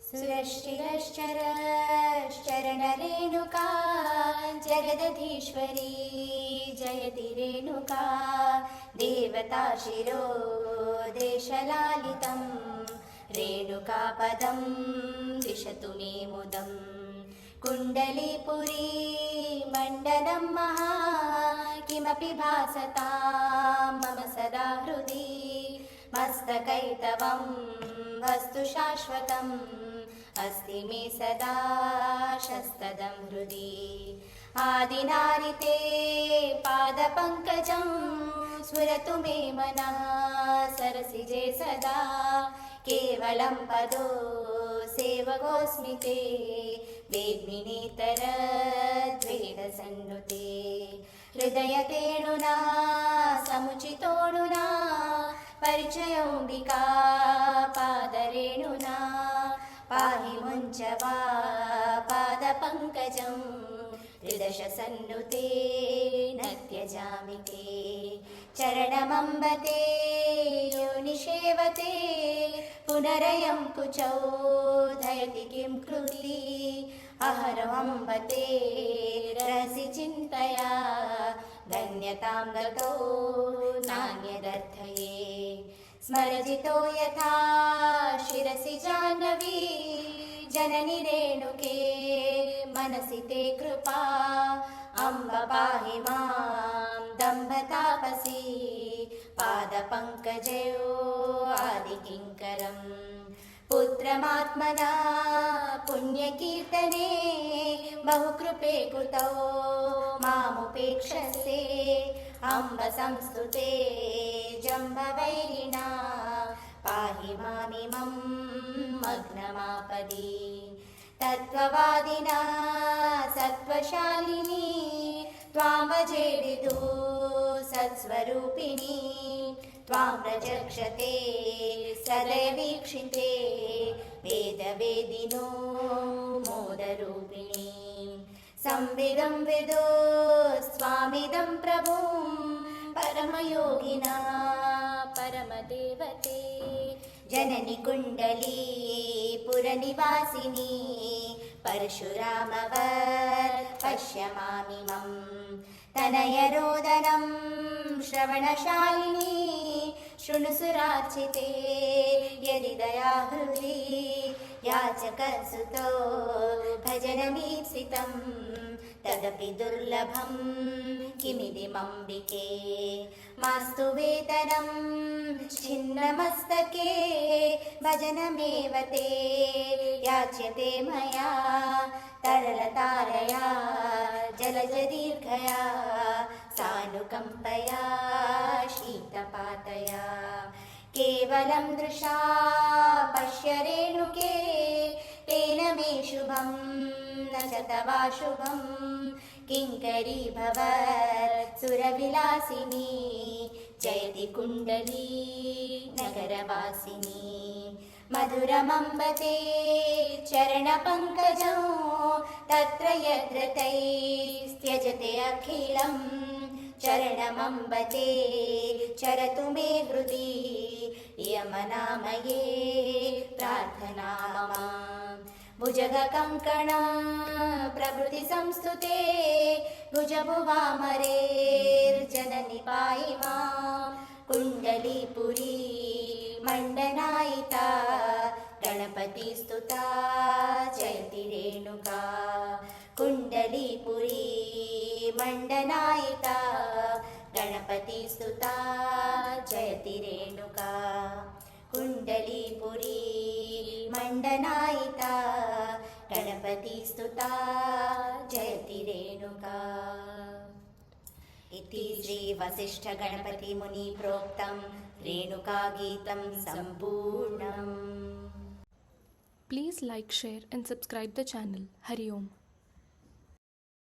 सुरश्चिरश्चरश्चरणरेणुका जगदधीश्वरी जयति रेणुका देवता शिरो देशलालितं रेणुकापदं दिशतु मे मुदम् कुण्डलीपुरी मण्डलं महा किमपि भासतां मम सदा हृदि मस्तकैतवं वस्तु शाश्वतम् अस्ति मे सदा शस्तदं हृदि आदिनारिते पादपङ्कजं स्फुरतु मे मनः सरसिजे सदा केवलं पदो सेवकोऽस्मि ते वेद्मिनेतरद्वेदसन्नुते हृदयतेणुना समुचितोणुना परिचयोऽम्बिका पादरेणुना पाहि मुञ्चवा पादपङ्कजं त्रिदशसन्नुते न त्यजामि ते चरणमम्बते योनिषेवते पुनरयं कुचौ धयति किं कृति अहरमम्बते रसि चिन्तया धन्यतां गतो नान्यदर्थये स्मरजितो यथा शिरसि जाह्नवी जननि रेणुके मनसि ते कृपा अम्ब पाहि मां दम्भतापसी पादपङ्कजयो आदिकिङ्करम् पुत्रमात्मना पुण्यकीर्तने बहुकृपे कृतौ मामुपेक्षसे अम्ब संस्तुते जम्बवैरिणा पाहि मामिमं मग्नमापदि तत्त्ववादिना सत्त्वशालिनी त्वां भजेदितु सत्स्वरूपिणी त्वां प्रचक्षते सदैवीक्षिते वेदवेदिनो मोदरूपिणी संविदं विदो स्वामिदं प्रभुं परमयोगिना परमदेवते जननि कुण्डली पुरनिवासिनी परशुरामवर् पश्य मामिमं तनयरोदनं श्रवणशालिनी शृणु सुरार्चिते यदि दयाहृदि याचकसुतो भजनमीप्सितं तदपि दुर्लभं किमिदिमम्बिके मास्तु वेतनं छिन्नमस्तके भजनमेव ते याच्यते मया तरलतारया जलजदीर्घया सानुकम्पया शीतपातया केवलं दृशा पश्य रेणुके तेन मे शुभं न च तवाशुभं किङ्करी भवत् सुरविलासिनी जयति कुण्डली नगरवासिनी मधुरमम्बते चरणपङ्कजं तत्र यत्र तैस्त्यजते अखिलं चरणमम्बते चरतु मे हृदि यमनामये प्रार्थना मम भुजगकङ्कणा प्रभृति संस्तुते भुजभुवामरेर्जननि पाहि मां कुण्डलीपुरी मण्डनायिता गणपतिस्तुता जयति रेणुका कुण्डलीपुरी मण्डनायिता गणपतिस्तुता जयति रेणुका कुण्डलीपुरी मण्डनायिता गणपतिस्तुता जयति रेणुका इति श्रीवसिष्ठगणपतिमुनिप्रोक्तं रेणुकागीतं सम्पूर्णम्. Please like, share and subscribe the channel. Hari Om.